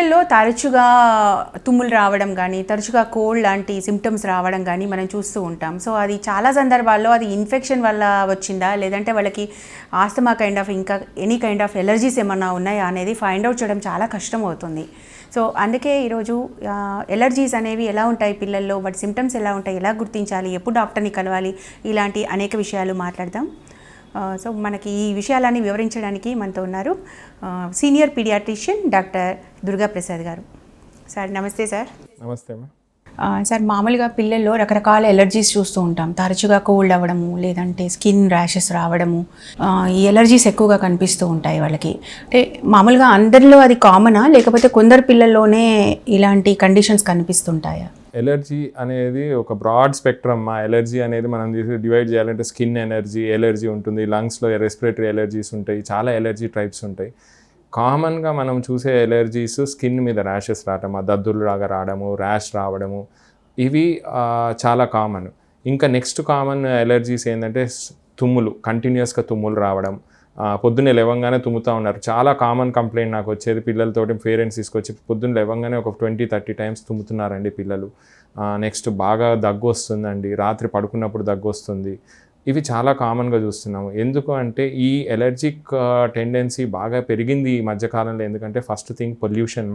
పిల్లల్లో తరచుగా తుమ్ములు రావడం కానీ తరచుగా కోల్డ్ లాంటి సిమ్టమ్స్ రావడం కానీ మనం చూస్తూ ఉంటాం. సో అది చాలా సందర్భాల్లో అది ఇన్ఫెక్షన్ వల్ల వచ్చిందా, లేదంటే వాళ్ళకి ఆస్తమా కైండ్ ఆఫ్ ఇంకా ఎనీ కైండ్ ఆఫ్ ఎలర్జీస్ ఏమన్నా ఉన్నాయా అనేది ఫైండ్ అవుట్ చేయడం చాలా కష్టం అవుతుంది. సో అందుకే ఈరోజు ఎలర్జీస్ అనేవి ఎలా ఉంటాయి పిల్లల్లో, వాటి సిమ్టమ్స్ ఎలా ఉంటాయి, ఎలా గుర్తించాలి, ఎప్పుడు డాక్టర్ని కలవాలి, ఇలాంటి అనేక విషయాలు మాట్లాడదాం. సో మనకి ఈ విషయాలన్నీ వివరించడానికి మనతో ఉన్నారు senior paediatrician doctor Durga Prasad గారు. సార్ నమస్తే. సార్ నమస్తే. సార్ మామూలుగా పిల్లల్లో రకరకాల ఎలర్జీస్ చూస్తూ ఉంటాం. తరచుగా కోల్డ్ అవ్వడము, లేదంటే స్కిన్ ర్యాషెస్ రావడము, ఈ ఎలర్జీస్ ఎక్కువగా కనిపిస్తూ ఉంటాయి వాళ్ళకి. అంటే మామూలుగా అందరిలో అది కామనా, లేకపోతే కొందరు పిల్లల్లోనే ఇలాంటి కండిషన్స్ కనిపిస్తుంటాయా? ఎలర్జీ అనేది ఒక బ్రాడ్ స్పెక్ట్రమ్. ఎలర్జీ అనేది మనం డివైడ్ చేయాలంటే స్కిన్ ఎలర్జీ ఉంటుంది, లంగ్స్లో రెస్పిరేటరీ ఎలర్జీస్ ఉంటాయి, చాలా ఎలర్జీ టైప్స్ ఉంటాయి. కామన్గా మనం చూసే ఎలర్జీస్ స్కిన్ మీద ర్యాషెస్ రావడం, దద్దులు లాగా రావడము, ర్యాష్ రావడము, ఇవి చాలా కామన్. ఇంకా నెక్స్ట్ కామన్ ఎలర్జీస్ ఏంటంటే తుమ్ములు, కంటిన్యూస్గా తుమ్ములు రావడం, పొద్దున్నే లేవంగానే తుమ్ముతూ ఉన్నారు. చాలా కామన్ కంప్లైంట్ నాకు వచ్చేది. పిల్లలతోటి పేరెంట్స్ తీసుకొచ్చి పొద్దున్న లేవంగానే ఒక 20-30 టైమ్స్ తుమ్ముతున్నారండి పిల్లలు. నెక్స్ట్ బాగా దగ్గు వస్తుందండి, రాత్రి పడుకున్నప్పుడు దగ్గు వస్తుంది. ఇవి చాలా కామన్గా చూస్తున్నాము. ఎందుకు అంటే ఈ ఎలర్జిక్ టెండెన్సీ బాగా పెరిగింది ఈ మధ్యకాలంలో. ఎందుకంటే ఫస్ట్ థింగ్ పొల్యూషన్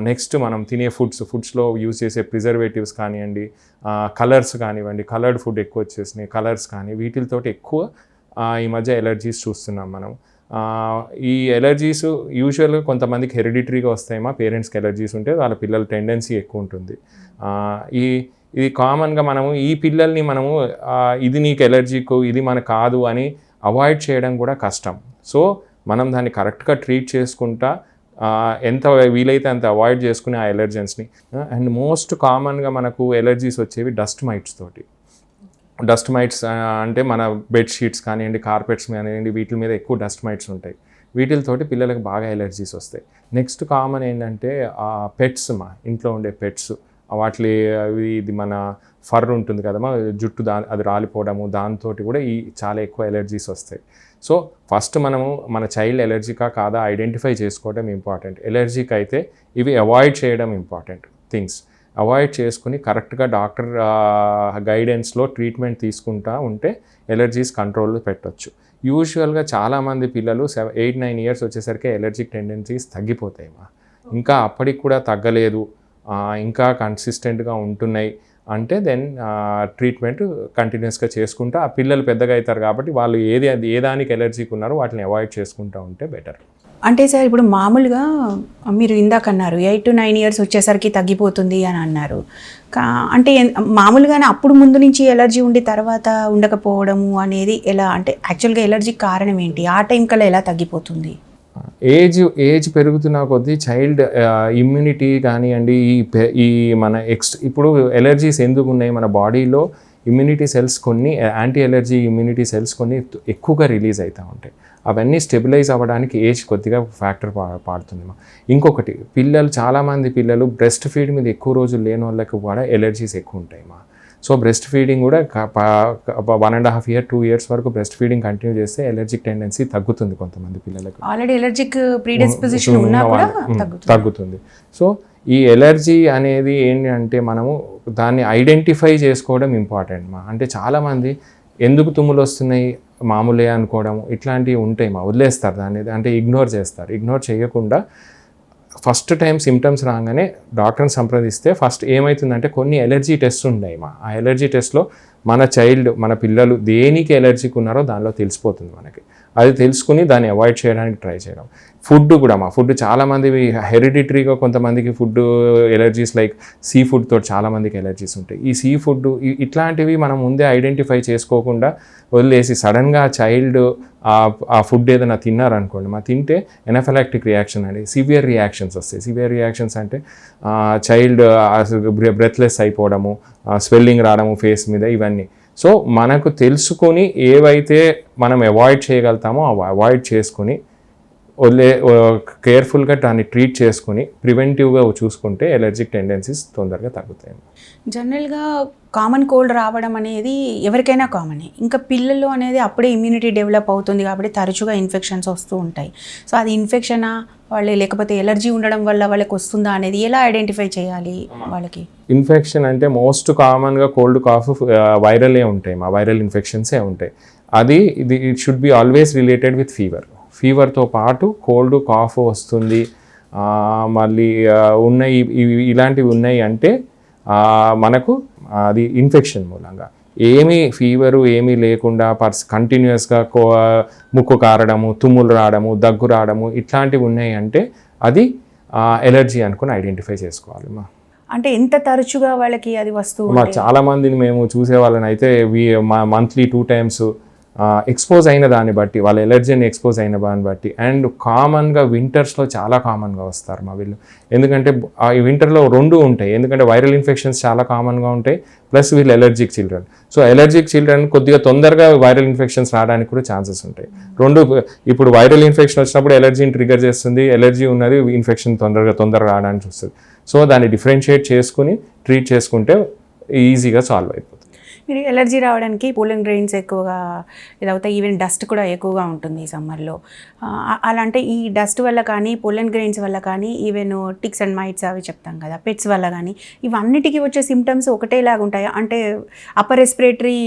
నెక్స్ట్ మనం తినే ఫుడ్స్లో యూజ్ చేసే ప్రిజర్వేటివ్స్ కానివ్వండి, కలర్స్ కానివ్వండి, కలర్డ్ ఫుడ్ ఎక్కువ వచ్చేసినాయి, కలర్స్ కానీ వీటితోటి ఎక్కువ ఈ మధ్య ఎలర్జీస్ చూస్తున్నాం మనం. ఈ ఎలర్జీస్ యూజువల్గా కొంతమందికి హెరిడిటరీగా వస్తాయేమో, పేరెంట్స్కి ఎలర్జీస్ ఉంటే వాళ్ళ పిల్లల టెండెన్సీ ఎక్కువ ఉంటుంది. ఇది కామన్గా మనము ఈ పిల్లల్ని మనము ఇది నీకు ఎలర్జీకు, ఇది మనకు కాదు అని అవాయిడ్ చేయడం కూడా కష్టం. సో మనం దాన్ని కరెక్ట్గా ట్రీట్ చేసుకుంటా ఎంత వీలైతే అంత అవాయిడ్ చేసుకునే ఆ ఎలర్జెన్స్ని. అండ్ మోస్ట్ కామన్గా మనకు ఎలర్జీస్ వచ్చేవి డస్ట్ మైట్స్ తోటి. డస్ట్ మైట్స్ అంటే మన బెడ్షీట్స్ కానివ్వండి, కార్పెట్స్ కానివ్వండి, వీటి మీద ఎక్కువ డస్ట్ మైట్స్ ఉంటాయి. వీటితోటి పిల్లలకు బాగా ఎలర్జీస్ వస్తాయి. నెక్స్ట్ కామన్ ఏంటంటే పెట్స్, ఇంట్లో ఉండే పెట్స్, వాటి ఇది మన ఫర్ ఉంటుంది కదమ్మా, జుట్టు అది రాలిపోవడము, దాంతో కూడా ఈ చాలా ఎక్కువ ఎలర్జీస్ వస్తాయి. సో ఫస్ట్ మనము మన చైల్డ్ ఎలర్జీకా కాదా ఐడెంటిఫై చేసుకోవడం ఇంపార్టెంట్. ఎలర్జీకి అయితే ఇవి అవాయిడ్ చేయడం ఇంపార్టెంట్ థింగ్స్. అవాయిడ్ చేసుకుని కరెక్ట్గా డాక్టర్ గైడెన్స్లో ట్రీట్మెంట్ తీసుకుంటా ఉంటే ఎలర్జీస్ కంట్రోల్లో పెట్టవచ్చు. యూజువల్గా చాలామంది పిల్లలు 8-9 ఇయర్స్ వచ్చేసరికి ఎలర్జిక్ టెండెన్సీస్ తగ్గిపోతాయి. ఇంకా అప్పటికి కూడా తగ్గలేదు, ఇంకా కన్సిస్టెంట్గా ఉంటున్నాయి అంటే దెన్ ట్రీట్మెంట్ కంటిన్యూస్గా చేసుకుంటా. ఆ పిల్లలు పెద్దగా అవుతారు కాబట్టి వాళ్ళు ఏ దానికి ఎలర్జీకి ఉన్నారో వాటిని అవాయిడ్ చేసుకుంటూ ఉంటే బెటర్. అంటే సార్ ఇప్పుడు మామూలుగా మీరు ఇందాక అన్నారు 8-9 ఇయర్స్ వచ్చేసరికి తగ్గిపోతుంది అని అన్నారు. అంటే మామూలుగానే అప్పుడు ముందు నుంచి ఎలర్జీ ఉండి తర్వాత ఉండకపోవడము అనేది ఎలా, అంటే యాక్చువల్గా ఎలర్జీకి కారణం ఏంటి, ఆ టైం కల్లా ఎలా తగ్గిపోతుంది? ఏజ్ పెరుగుతున్న కొద్దీ చైల్డ్ ఇమ్యూనిటీ కానివ్వండి, ఈ మన ఇప్పుడు ఎలర్జీస్ ఎందుకు ఉన్నాయి మన బాడీలో, ఇమ్యూనిటీ సెల్స్ కొన్ని, యాంటీ ఎలర్జీ ఇమ్యూనిటీ సెల్స్ కొన్ని ఎక్కువగా రిలీజ్ అవుతూ ఉంటాయి. అవన్నీ స్టెబిలైజ్ అవ్వడానికి ఏజ్ కొద్దిగా ఫ్యాక్టర్ పాడుతుంది. ఇంకొకటి, చాలామంది పిల్లలు బ్రెస్ట్ ఫీడ్ మీద ఎక్కువ రోజులు లేని వాళ్ళకి కూడా ఎలర్జీస్ ఎక్కువ ఉంటాయి. సో బ్రెస్ట్ ఫీడింగ్ కూడా 1.5 year 2 years వరకు బ్రెస్ట్ ఫీడింగ్ కంటిన్యూ చేస్తే ఎలర్జిక్ టెండెన్సీ తగ్గుతుంది. కొంతమంది పిల్లలకు ఆల్రెడీ ఎలర్జిక్ ప్రీడిస్పోజిషన్ ఉన్నా కూడా తగ్గుతుంది. సో ఈ ఎలర్జీ అనేది ఏంటి అంటే మనము దాన్ని ఐడెంటిఫై చేసుకోవడం ఇంపార్టెంట్. అంటే చాలామంది ఎందుకు తుమ్ములు వస్తున్నాయి మామూలే అనుకోవడం ఇట్లాంటివి ఉంటాయి. వదిలేస్తారు దాన్ని, అంటే ఇగ్నోర్ చేస్తారు. ఇగ్నోర్ చేయకుండా ఫస్ట్ టైం సిమ్టమ్స్ రాగానే డాక్టర్ని సంప్రదిస్తే ఫస్ట్ ఏమవుతుందంటే కొన్ని ఎలర్జీ టెస్ట్ ఉన్నాయి. ఆ ఎలర్జీ టెస్ట్లో మన పిల్లలు దేనికి ఎలర్జీకి ఉన్నారో దానిలో తెలిసిపోతుంది మనకి. అది తెలుసుకుని దాన్ని అవాయిడ్ చేయడానికి ట్రై చేయడం. ఫుడ్ కూడా ఫుడ్ చాలామంది హెరిడిటరీగా కొంతమందికి food allergies like sea food తోటి చాలామందికి ఎలర్జీస్ ఉంటాయి. ఈ సీ ఫుడ్ ఇట్లాంటివి మనం ముందే ఐడెంటిఫై చేసుకోకుండా వదిలేసి సడన్గా చైల్డ్ ఆ ఫుడ్ ఏదైనా తిన్నారనుకోండి, తింటే ఎనాఫిలాక్టిక్ రియాక్షన్ అనేది సివియర్ రియాక్షన్స్ వస్తాయి. సివియర్ రియాక్షన్స్ అంటే చైల్డ్ బ్రెత్లెస్ అయిపోవడము, స్వెల్లింగ్ రావడము ఫేస్ మీద, ఇవన్నీ. సో మనకు తెలుసుకొని ఏవైతే మనం అవాయిడ్ చేయగలుగుతామో అవాయిడ్ చేసుకొని కేర్ఫుల్గా దాన్ని ట్రీట్ చేసుకుని ప్రివెంటివ్గా చూసుకుంటే ఎలర్జిక్ టెండెన్సీస్ తొందరగా తగ్గుతాయి. జనరల్గా కామన్ కోల్డ్ రావడం అనేది ఎవరికైనా కామనే. ఇంకా పిల్లల్లో అనేది అప్పుడే ఇమ్యూనిటీ డెవలప్ అవుతుంది కాబట్టి తరచుగా ఇన్ఫెక్షన్స్ వస్తూ ఉంటాయి. సో అది ఇన్ఫెక్షనా వాళ్ళు లేకపోతే ఎలర్జీ ఉండడం వల్ల వాళ్ళకి వస్తుందా అనేది ఎలా ఐడెంటిఫై చేయాలి వాళ్ళకి? ఇన్ఫెక్షన్ అంటే మోస్ట్ కామన్గా కోల్డ్ కాఫ్ వైరలే ఉంటాయి, మా వైరల్ ఇన్ఫెక్షన్సే ఉంటాయి. ఇది it should be always related with ఫీవర్తో పాటు కోల్డ్ కాఫ్ వస్తుంది, మళ్ళీ ఉన్నాయి ఇలాంటివి ఉన్నాయి అంటే మనకు అది ఇన్ఫెక్షన్ మూలంగా. ఏమీ ఫీవరు ఏమీ లేకుండా కంటిన్యూస్గా ముక్కు కారడము, తుమ్ములు రావడము, దగ్గు రావడము ఇట్లాంటివి ఉన్నాయి అంటే అది ఎలర్జీ అనుకుని ఐడెంటిఫై చేసుకోవాలి. అంటే ఎంత తరచుగా వాళ్ళకి అది వస్తువు? చాలా మందిని మేము చూసే వాళ్ళని అయితే మంత్లీ 2 times ఎక్స్పోజ్ అయిన దాన్ని బట్టి, వాళ్ళ ఎలర్జీని ఎక్స్పోజ్ అయిన దాన్ని బట్టి. అండ్ కామన్గా వింటర్స్లో చాలా కామన్గా వస్తారు మా వీళ్ళు. ఎందుకంటే ఈ వింటర్లో 2 ఉంటాయి, ఎందుకంటే వైరల్ ఇన్ఫెక్షన్స్ చాలా కామన్గా ఉంటాయి, ప్లస్ వీళ్ళు allergic children. So allergic children కొద్దిగా తొందరగా వైరల్ ఇన్ఫెక్షన్స్ రావడానికి కూడా ఛాన్సెస్ ఉంటాయి. ఇప్పుడు వైరల్ ఇన్ఫెక్షన్ వచ్చినప్పుడు ఎలర్జీని ట్రిగర్ చేస్తుంది, ఎలర్జీ ఉన్నది ఇన్ఫెక్షన్ తొందరగా రావడానికి వస్తుంది. సో దాన్ని డిఫరెన్షియేట్ చేసుకుని ట్రీట్ చేసుకుంటే ఈజీగా సాల్వ్ అయిపోతుంది. మీరు ఎలర్జీ రావడానికి పోలెన్ గ్రెయిన్స్ ఎక్కువగా ఇదవుతాయి, ఈవెన్ డస్ట్ కూడా ఎక్కువగా ఉంటుంది ఈ సమ్మర్లో. అలాంటి ఈ డస్ట్ వల్ల కానీ, పోలెన్ గ్రెయిన్స్ వల్ల కానీ, ఈవెన్ టిక్స్ అండ్ మైట్స్ అవి చెప్తాం కదా, పెట్స్ వల్ల కానీ, ఇవన్నిటికీ వచ్చే సిమ్టమ్స్ ఒకటేలాగా ఉంటాయా? అంటే అప్పర్ రెస్పిరేటరీ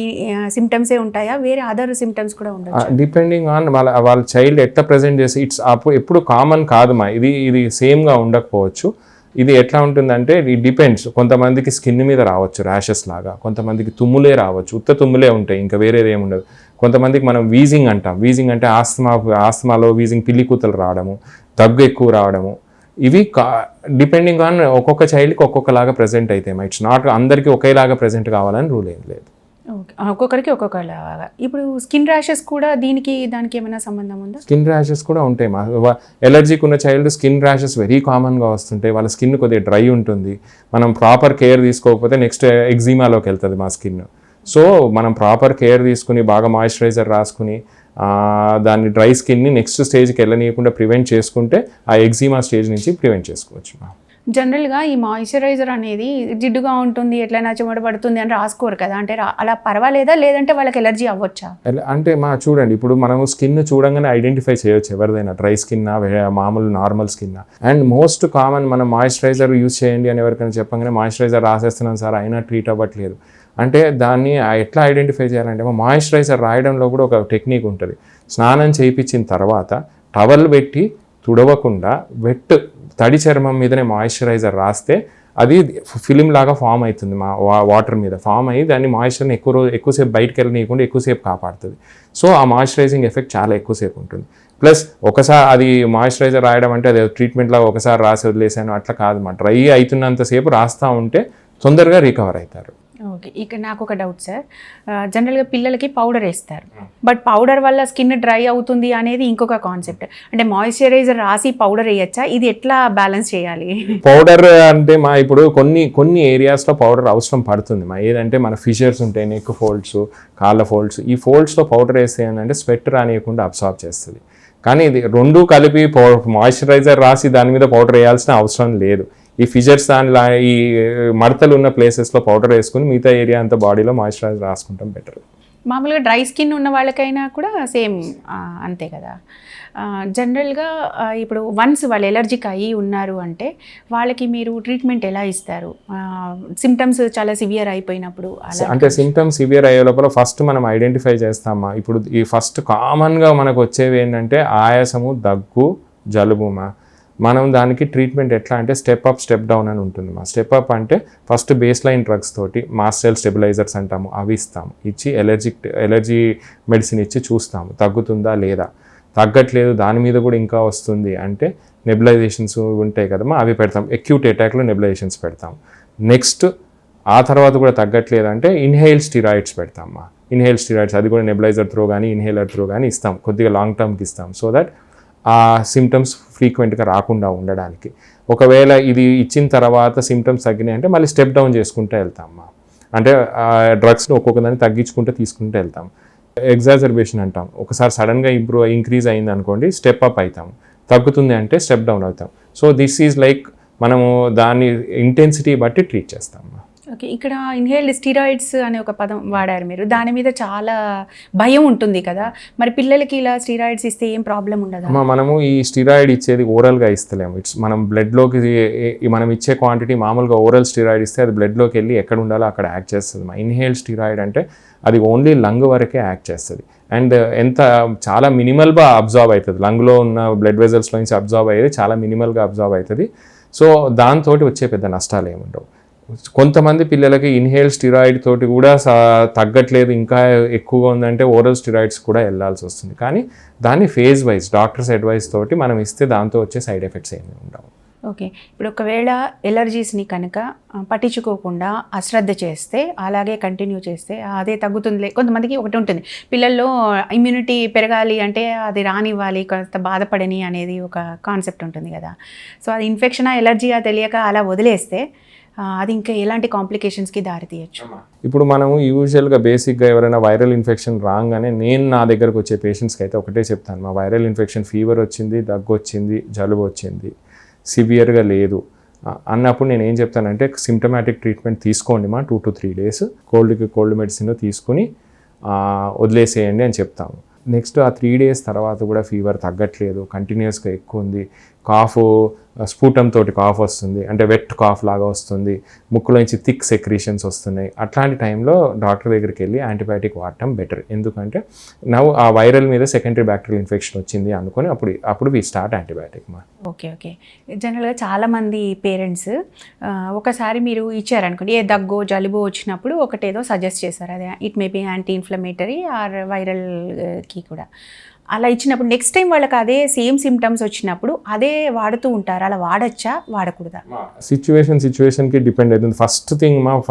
సిమ్టమ్సే ఉంటాయా, వేరే అదర్ సిమ్టమ్స్ కూడా ఉండొచ్చు? డిపెండింగ్ ఆన్ వాళ్ళ చైల్డ్ ఎట్లా ప్రజెంట్ చేసి ఎప్పుడు కామన్ కాదు ఇది సేమ్గా ఉండకపోవచ్చు. ఇది ఎట్లా ఉంటుందంటే ఇది డిపెండ్స్. కొంతమందికి స్కిన్ మీద రావచ్చు ర్యాషెస్ లాగా, కొంతమందికి రావచ్చు, ఉత్త తుమ్ములే ఉంటాయి, ఇంకా వేరేది ఏమి ఉండదు. కొంతమందికి మనం వీజింగ్ అంటాం. వీజింగ్ అంటే ఆస్తమాలో వీజింగ్, పిల్లి కూతలు రావడము, దగ్గు ఎక్కువ రావడము. ఇవి డిపెండింగ్ ఆన్ ఒక్కొక్క చైల్డ్కి ఒక్కొక్కలాగా ప్రజెంట్ అయితే. ఇట్స్ నాట్ అందరికీ ఒకేలాగా ప్రజెంట్ కావాలని రూల్ ఏం లేదు. ఓకే, ఒక్కొక్కరికి ఒక్కొక్కలాగా. ఇప్పుడు స్కిన్ ర్యాషెస్ కూడా దానికి ఏమైనా సంబంధం ఉందా? స్కిన్ ర్యాషెస్ కూడా ఉంటాయి. ఎలర్జీకి ఉన్న చైల్డ్ స్కిన్ ర్యాషెస్ వెరీ కామన్గా వస్తుంటాయి. వాళ్ళ స్కిన్ కొద్దిగా డ్రై ఉంటుంది. మనం ప్రాపర్ కేర్ తీసుకోకపోతే నెక్స్ట్ ఎగ్జిమాలోకి వెళ్తుంది మా స్కిన్. సో మనం ప్రాపర్ కేర్ తీసుకుని బాగా మాయిశ్చరైజర్ రాసుకుని దాన్ని డ్రై స్కిన్ని నెక్స్ట్ స్టేజ్కి వెళ్ళనీయకుండా ప్రివెంట్ చేసుకుంటే ఆ ఎగ్జిమా స్టేజ్ నుంచి ప్రివెంట్ చేసుకోవచ్చు. జనరల్గా ఈ మాయిశ్చరైజర్ అనేది జిడ్డుగా ఉంటుంది, ఎట్లయినా చెమట పడుతుంది అని రాసుకోరు కదా, అంటే అలా పర్వాలేదా, లేదంటే వాళ్ళకి ఎలర్జీ అవ్వచ్చా? అంటే చూడండి, ఇప్పుడు మనం స్కిన్ చూడంగానే ఐడెంటిఫై చేయొచ్చు ఎవరిదైనా డ్రై స్కిన్నా మామూలు నార్మల్ స్కిన్నా. అండ్ మోస్ట్ కామన్ మనం మాయిశ్చరైజర్ యూజ్ చేయండి అని ఎవరికైనా చెప్పగానే మాయిశ్చరైజర్ రాసేస్తున్నాం సార్ అయినా ట్రీట్ అవ్వట్లేదు అంటే దాన్ని ఎట్లా ఐడెంటిఫై చేయాలంటే మాయిశ్చరైజర్ రాయడంలో కూడా ఒక టెక్నిక్ ఉంటుంది. స్నానం చేయించిన తర్వాత టవల్ పెట్టి తుడవకుండా తడి చర్మం మీదనే మాయిశ్చరైజర్ రాస్తే అది ఫిలిం లాగా ఫామ్ అవుతుంది వాటర్ మీద ఫామ్ అయ్యి దాన్ని మాయిశ్చర్ని ఎక్కువసేపు బయటకు వెళ్ళనీయకుండా ఎక్కువసేపు కాపాడుతుంది. సో ఆ మాయిశ్చరైజింగ్ ఎఫెక్ట్ చాలా ఎక్కువసేపు ఉంటుంది. ప్లస్ ఒకసారి అది మాయిశ్చరైజర్ రాయడం అంటే అది ట్రీట్మెంట్ లాగా ఒకసారి రాసి వదిలేసాను అట్లా కాదు. డ్రై అవుతున్నంతసేపు రాస్తూ ఉంటే తొందరగా రికవర్ అవుతారు. ఓకే, ఇక నాకు ఒక డౌట్ సార్. జనరల్గా పిల్లలకి పౌడర్ వేస్తారు, బట్ పౌడర్ వల్ల స్కిన్ డ్రై అవుతుంది అనేది ఇంకొక కాన్సెప్ట్. అంటే మాయిశ్చరైజర్ రాసి పౌడర్ వేయచ్చా? ఇది ఎట్లా బ్యాలెన్స్ చేయాలి? పౌడర్ అంటే ఇప్పుడు కొన్ని ఏరియాస్లో పౌడర్ అవసరం పడుతుంది. ఏదంటే మన ఫిషర్స్ ఉంటాయి, నెక్ ఫోల్డ్స్, కాళ్ళ ఫోల్డ్స్. ఈ ఫోల్డ్స్లో పౌడర్ వేస్తే ఏంటంటే స్వెట్ రానియకుండా అబ్సార్బ్ చేస్తుంది. కానీ ఇది 2 కలిపి మాయిశ్చరైజర్ రాసి దాని మీద పౌడర్ వేయాల్సిన అవసరం లేదు. ఈ ఫిజర్స్ ఈ మడతలు ఉన్న ప్లేసెస్లో పౌడర్ వేసుకుని మిగతా ఏరియా అంతా బాడీలో మాయిశ్చరైజర్ రాసుకుంటాం బెటర్. మామూలుగా డ్రై స్కిన్ ఉన్న వాళ్ళకైనా కూడా సేమ్ అంతే కదా. జనరల్గా ఇప్పుడు వన్స్ వాళ్ళు ఎలర్జిక్ అయ్యి ఉన్నారు అంటే వాళ్ళకి మీరు ట్రీట్మెంట్ ఎలా ఇస్తారు? సిమ్టమ్స్ చాలా సివియర్ అయిపోయినప్పుడు అంటే సిమ్టమ్స్ సివియర్ అయ్యే లోపల ఫస్ట్ మనం ఐడెంటిఫై చేస్తామా. ఇప్పుడు ఈ ఫస్ట్ కామన్గా మనకు వచ్చేవి ఏంటంటే ఆయాసము, దగ్గు, జలుబుమా. మనం దానికి ట్రీట్మెంట్ ఎట్లా అంటే స్టెప్ అప్ స్టెప్ డౌన్ అని ఉంటుంది. స్టెప్ అప్ అంటే ఫస్ట్ బేస్ లైన్ డ్రగ్స్ తోటి మాస్ట్ సెల్ స్టెబిలైజర్స్ అంటాము, అవి ఇస్తాము. ఇచ్చి ఎలర్జీ మెడిసిన్ ఇచ్చి చూస్తాము తగ్గుతుందా లేదా. తగ్గట్లేదు దాని మీద కూడా ఇంకా వస్తుంది అంటే నెబులైజేషన్స్ ఉంటాయి కదమ్మా, అవి పెడతాం. అక్యూట్ అటాక్లో నెబులైజేషన్స్ పెడతాం. నెక్స్ట్ ఆ తర్వాత కూడా తగ్గట్లేదు అంటే ఇన్హేల్ స్టిరాయిడ్స్ పెడతామా. ఇన్హేల్ స్టిరాయిడ్స్ అది కూడా నెబులైజర్ త్రో కానీ ఇన్హేలర్ త్రో కానీ ఇస్తాం, కొద్దిగా లాంగ్ టర్మ్కి ఇస్తాం. సో దట్ ఆ సిమ్టమ్స్ ఫ్రీక్వెంట్గా రాకుండా ఉండడానికి. ఒకవేళ ఇది ఇచ్చిన తర్వాత సిమ్టమ్స్ తగ్గినాయి అంటే మళ్ళీ స్టెప్ డౌన్ చేసుకుంటూ వెళ్తామా. అంటే డ్రగ్స్ని ఒక్కొక్కదాన్ని తగ్గించుకుంటూ తీసుకుంటూ వెళ్తాం. ఎగ్జాజర్బేషన్ అంటాం. ఒకసారి సడన్గా ఇంక్రీజ్ అయింది అనుకోండి, స్టెప్ అప్ అవుతాం. తగ్గుతుంది అంటే స్టెప్ డౌన్ అవుతాం. సో దిస్ ఈజ్ లైక్ మనము దాని ఇంటెన్సిటీ బట్టి ట్రీట్ చేస్తాం. ఓకే, ఇక్కడ ఇన్హేల్డ్ స్టీరాయిడ్స్ అనే ఒక పదం వాడారు మీరు. దాని మీద చాలా భయం ఉంటుంది కదా, మరి పిల్లలకి ఇలా స్టీరాయిడ్స్ ఇస్తే ఏం ప్రాబ్లం ఉండదా? మనము ఈ స్టీరాయిడ్ ఇచ్చేది ఓరల్గా ఇస్తలేము. మనం బ్లడ్లోకి మనం ఇచ్చే క్వాంటిటీ మామూలుగా ఓరల్ స్టీరాయిడ్ ఇస్తే అది బ్లడ్లోకి వెళ్ళి ఎక్కడ ఉండాలో అక్కడ యాక్ట్ చేస్తుంది. ఇన్హేల్డ్ స్టీరాయిడ్ అంటే అది ఓన్లీ లంగ్ వరకే యాక్ట్ చేస్తుంది. అండ్ చాలా మినిమల్గా అబ్జార్బ్ అవుతుంది. లంగ్లో ఉన్న బ్లడ్ వెజల్స్లో నుంచి అబ్జార్బ్ అయ్యేది చాలా మినిమల్గా అబ్జార్బ్ అవుతుంది. సో దాంతో వచ్చే పెద్ద నష్టాలు ఏముండవు. కొంతమంది పిల్లలకి ఇన్హేల్ స్టిరాయిడ్ తోటి కూడా తగ్గట్లేదు, ఇంకా ఎక్కువగా ఉందంటే ఓరల్ స్టిరాయిడ్స్ కూడా వెళ్ళాల్సి వస్తుంది. కానీ దాన్ని ఫేజ్ వైజ్ డాక్టర్స్ అడ్వైస్ తోటి మనం ఇస్తే దాంతో వచ్చే సైడ్ ఎఫెక్ట్స్ ఏమీ ఉండవు. ఓకే, ఇప్పుడు ఒకవేళ ఎలర్జీస్ని కనుక పట్టించుకోకుండా అశ్రద్ధ చేస్తే, అలాగే కంటిన్యూ చేస్తే అదే తగ్గుతుంది. కొంతమందికి ఒకటి ఉంటుంది, పిల్లల్లో ఇమ్యూనిటీ పెరగాలి అంటే అది రానివ్వాలి, కొంత బాధపడని అనేది ఒక కాన్సెప్ట్ ఉంటుంది కదా. సో అది ఇన్ఫెక్షనా ఎలర్జీగా తెలియక అలా వదిలేస్తే అది ఇంకా ఎలాంటి కాంప్లికేషన్స్కి దారి తీయచ్చు? ఇప్పుడు మనము యూజువల్గా బేసిక్గా ఎవరైనా వైరల్ ఇన్ఫెక్షన్ రాగానే నేను నా దగ్గరకు వచ్చే పేషెంట్స్కి అయితే ఒకటే చెప్తాను, మా వైరల్ ఇన్ఫెక్షన్ ఫీవర్ వచ్చింది, దగ్గు వచ్చింది, జలుబు వచ్చింది, సివియర్గా లేదు అన్నప్పుడు నేను ఏం చెప్తానంటే సిమ్టమాటిక్ ట్రీట్మెంట్ తీసుకోండి 2 to 3 days, కోల్డ్కి కోల్డ్ మెడిసిన్ తీసుకుని వదిలేసేయండి అని చెప్తాము. నెక్స్ట్ ఆ 3 days తర్వాత కూడా ఫీవర్ తగ్గట్లేదు, కంటిన్యూస్గా ఎక్కువ ఉంది, కాఫ్ స్ఫూటం తోటి కాఫ్ వస్తుంది, అంటే వెట్ కాఫ్ లాగా వస్తుంది, ముక్కులోంచి థిక్ సెక్రీషన్స్ వస్తున్నాయి, అట్లాంటి టైంలో డాక్టర్ దగ్గరికి వెళ్ళి యాంటీబయాటిక్ వాడటం బెటర్. ఎందుకంటే ఆ వైరల్ మీద సెకండరీ బ్యాక్టీరియల్ ఇన్ఫెక్షన్ వచ్చింది అనుకొని అప్పుడు వి స్టార్ట్ యాంటీబయాటిక్. ఓకే, జనరల్గా చాలామంది పేరెంట్స్ ఒకసారి మీరు ఇచ్చారనుకోండి, ఏ దగ్గు జలుబు వచ్చినప్పుడు ఒకటేదో సజెస్ట్ చేశారు, అదే it may be anti inflammatory or వైరల్కి కూడా. అలా ఇచ్చినప్పుడు నెక్స్ట్ టైం వాళ్ళకి అదే సేమ్ సిమ్టమ్స్ వచ్చినప్పుడు అదే వాడుతూ ఉంటారు, అలా వాడచ్చా వాడకూడదా? సిచ్యువేషన్కి డిపెండ్ అవుతుంది.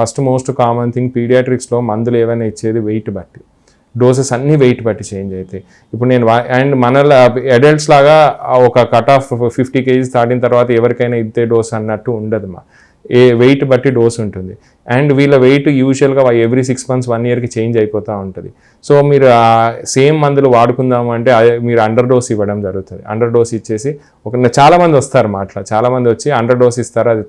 ఫస్ట్ మోస్ట్ కామన్ థింగ్ పీడియాట్రిక్స్లో మందులు ఏమైనా ఇచ్చేది వెయిట్ బట్టి, డోసెస్ అన్నీ వెయిట్ బట్టి చేంజ్ అవుతాయి. ఇప్పుడు నేను అండ్ మన అడల్ట్స్ లాగా ఒక కట్ ఆఫ్ 50 kgs దాటిన తర్వాత ఎవరికైనా ఇద్దే డోస్ అన్నట్టు ఉండదు. వెయిట్ బట్టి డోస్ ఉంటుంది. అండ్ వీళ్ళ వెయిట్ యూజువల్గా ఎవ్రీ 6 months 1 yearకి చేంజ్ అయిపోతూ ఉంటుంది. సో మీరు సేమ్ మందులు వాడుకుందాము అంటే మీరు అండర్ డోస్ ఇవ్వడం జరుగుతుంది. అండర్ డోస్ ఇచ్చేసి చాలామంది వస్తారు చాలామంది వచ్చి అండర్ డోస్ ఇస్తారు, అది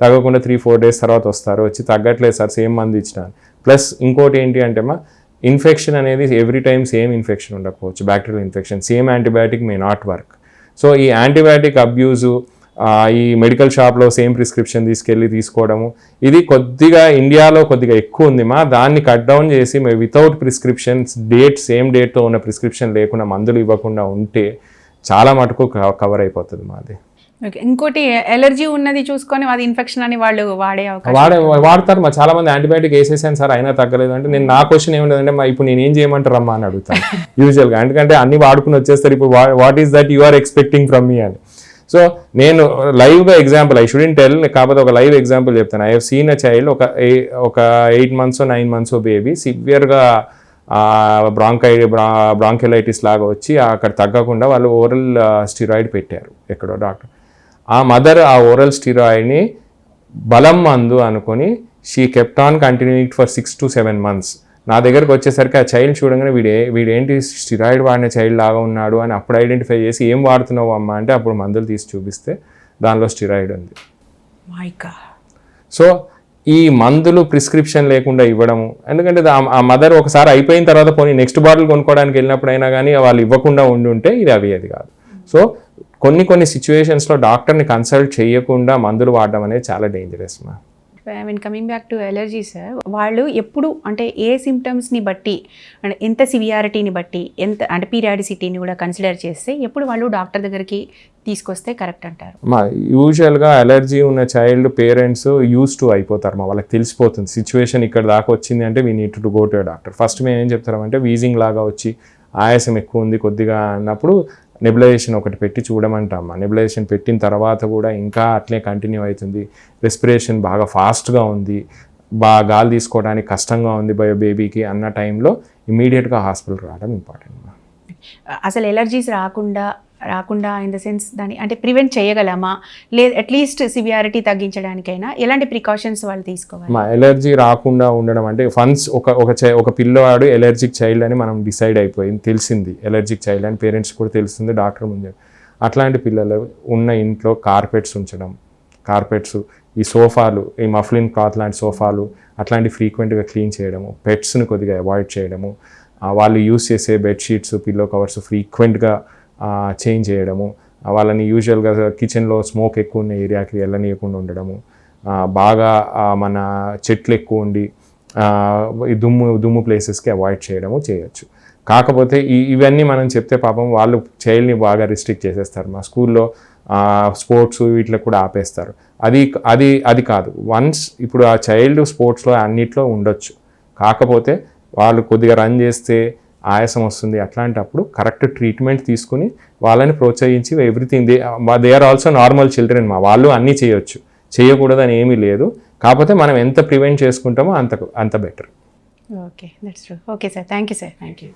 తగ్గకుండా 3-4 days తర్వాత వస్తారు, వచ్చి తగ్గట్లేదు సార్ సేమ్ మందు ఇచ్చినాను. ప్లస్ ఇంకోటి ఏంటి అంటే ఇన్ఫెక్షన్ అనేది ఎవ్రీ టైం సేమ్ ఇన్ఫెక్షన్ ఉండకపోవచ్చు, bacterial infection, same antibiotic may not work. So ఈ యాంటీబయాటిక్ అబ్యూజు ఈ మెడికల్ షాప్లో సేమ్ ప్రిస్క్రిప్షన్ తీసుకోవడము ఇది కొద్దిగా ఇండియాలో కొద్దిగా ఎక్కువ ఉంది. దాన్ని కట్ డౌన్ చేసి వితౌట్ ప్రిస్క్రిప్షన్స్ సేమ్ డేట్తో ఉన్న ప్రిస్క్రిప్షన్ లేకుండా మందులు ఇవ్వకుండా ఉంటే చాలా మటుకు కవర్ అయిపోతుంది మాది. ఓకే, ఇంకోటి ఎలర్జీ ఉన్నది చూసుకొని అది ఇన్ఫెక్షన్ అని వాళ్ళు వాడతారు. చాలా మంది యాంటీబయాటిక్ వేసేసాను సార్ అయినా తగ్గలేదు అంటే నా క్వశ్చన్ ఏముండదంటే ఇప్పుడు నేను ఏం చేయమంటారమ్మా అని అడుగుతాను యూజువల్గా. ఎందుకంటే అన్ని వాడుకుని వచ్చేస్తారు, ఇప్పుడు what is that you are expecting from me అని. సో నేను లైవ్గా ఎగ్జాంపుల్ ఐ షుడెంట్ టెల్, కాకపోతే ఒక లైవ్ ఎగ్జాంపుల్ చెప్తాను. I have seen a child, ఒక 8 months 9 months బేబీ సివియర్గా బ్రాంకైలైటిస్ లాగా వచ్చి అక్కడ తగ్గకుండా వాళ్ళు ఓరల్ స్టిరాయిడ్ పెట్టారు ఎక్కడో డాక్టర్. ఆ మదర్ ఆ ఓరల్ స్టిరాయిడ్ని బలం మందు అనుకొని she kept on continuing for 6 to 7 months. నా దగ్గరకు వచ్చేసరికి ఆ చైల్డ్ చూడగానే వీడేంటి స్టిరాయిడ్ వాడిన చైల్డ్ లాగా ఉన్నాడు అని అప్పుడు ఐడెంటిఫై చేసి ఏం వాడుతున్నావు అమ్మ అంటే అప్పుడు మందులు తీసి చూపిస్తే దానిలో స్టిరాయిడ్ ఉంది. సో ఈ మందులు ప్రిస్క్రిప్షన్ లేకుండా ఇవ్వడము, ఎందుకంటే ఆ మదర్ ఒకసారి అయిపోయిన తర్వాత పోనీ నెక్స్ట్ బాటిల్ కొనుక్కోవడానికి వెళ్ళినప్పుడైనా కానీ వాళ్ళు ఇవ్వకుండా ఉంటే ఇది అవి కాదు. సో కొన్ని సిచ్యువేషన్స్లో డాక్టర్ని కన్సల్ట్ చేయకుండా మందులు వాడడం అనేది చాలా dangerous. Coming back to allergy sir, వాళ్ళు ఎప్పుడు అంటే ఏ సిమ్టమ్స్ని బట్టి అంటే ఎంత సివియారిటీని బట్టి ఎంత అంటే పీరియాడిసిటీని కూడా కన్సిడర్ చేస్తే ఎప్పుడు వాళ్ళు డాక్టర్ దగ్గరికి తీసుకొస్తే కరెక్ట్ అంటారు? యూజువల్గా అలర్జీ ఉన్న చైల్డ్ పేరెంట్స్ యూస్ టు అయిపోతారు, వాళ్ళకి తెలిసిపోతుంది సిచ్యువేషన్ ఇక్కడ దాకా వచ్చింది అంటే we need to go to doctor. First మేము ఏం చెప్తామంటే వీజింగ్ లాగా వచ్చి ఆయాసం ఎక్కువ ఉంది కొద్దిగా అన్నప్పుడు నెబులైజేషన్ ఒకటి పెట్టి చూడమంటామా. నెబులైజేషన్ పెట్టిన తర్వాత కూడా ఇంకా అట్లే కంటిన్యూ అవుతుంది, రెస్పిరేషన్ బాగా ఫాస్ట్గా ఉంది, గాలి తీసుకోవడానికి కష్టంగా ఉంది బేబీకి అన్న టైంలో ఇమీడియట్గా హాస్పిటల్కి రావడం ఇంపార్టెంట్. అసలు ఎలర్జీస్ రాకుండా ఇన్ ద సెన్స్ దాన్ని అంటే ప్రివెంట్ చేయగలమా, లేదు అట్లీస్ట్ సివియారిటీ తగ్గించడానికైనా ఎలాంటి ప్రికాషన్స్ వాళ్ళు తీసుకోవాలి? ఎలర్జీ రాకుండా ఉండడం అంటే ఒక పిల్లవాడు ఎలర్జిక్ చైల్డ్ అని మనం డిసైడ్ అయిపోయింది, తెలిసింది ఎలర్జిక్ చైల్డ్ అని పేరెంట్స్ కూడా తెలుస్తుంది, డాక్టర్ ముందు అట్లాంటి పిల్లలు ఉన్న ఇంట్లో కార్పెట్స్ ఉంచడం, కార్పెట్స్, ఈ సోఫాలు, ఈ మఫ్లిన్ క్లాత్ లాంటి సోఫాలు అట్లాంటి ఫ్రీక్వెంట్గా క్లీన్ చేయడము, పెట్స్ని కొద్దిగా అవాయిడ్ చేయడము, వాళ్ళు యూస్ చేసే బెడ్షీట్స్, పిల్లో కవర్స్ ఫ్రీక్వెంట్గా చేంజ్ చేయడము, వాళ్ళని యూజువల్గా కిచెన్లో స్మోక్ ఎక్కువ ఉన్న ఏరియాకి వెళ్ళనీయకుండా ఉండడము, బాగా మన చెట్లు ఎక్కువ ఉండి ఈ దుమ్ము ప్లేసెస్కి అవాయిడ్ చేయడము చేయొచ్చు. కాకపోతే ఇవన్నీ మనం చెప్తే పాపం వాళ్ళు చైల్డ్ని బాగా రిస్ట్రిక్ట్ చేసేస్తారు. మా స్కూల్లో స్పోర్ట్స్ వీటిలో కూడా ఆపేస్తారు. అది కాదు. వన్స్ ఇప్పుడు ఆ చైల్డ్ స్పోర్ట్స్లో అన్నిట్లో ఉండొచ్చు, కాకపోతే వాళ్ళు కొద్దిగా రన్ చేస్తే ఆయాసం వస్తుంది, అట్లాంటప్పుడు కరెక్ట్ ట్రీట్మెంట్ తీసుకుని వాళ్ళని ప్రోత్సహించి everything they are also normal children, వాళ్ళు అన్నీ చేయొచ్చు, చేయకూడదని ఏమీ లేదు. కాకపోతే మనం ఎంత ప్రివెంట్ చేసుకుంటామో అంత better. Okay, that's true. Okay sir, thank you sir, thank you.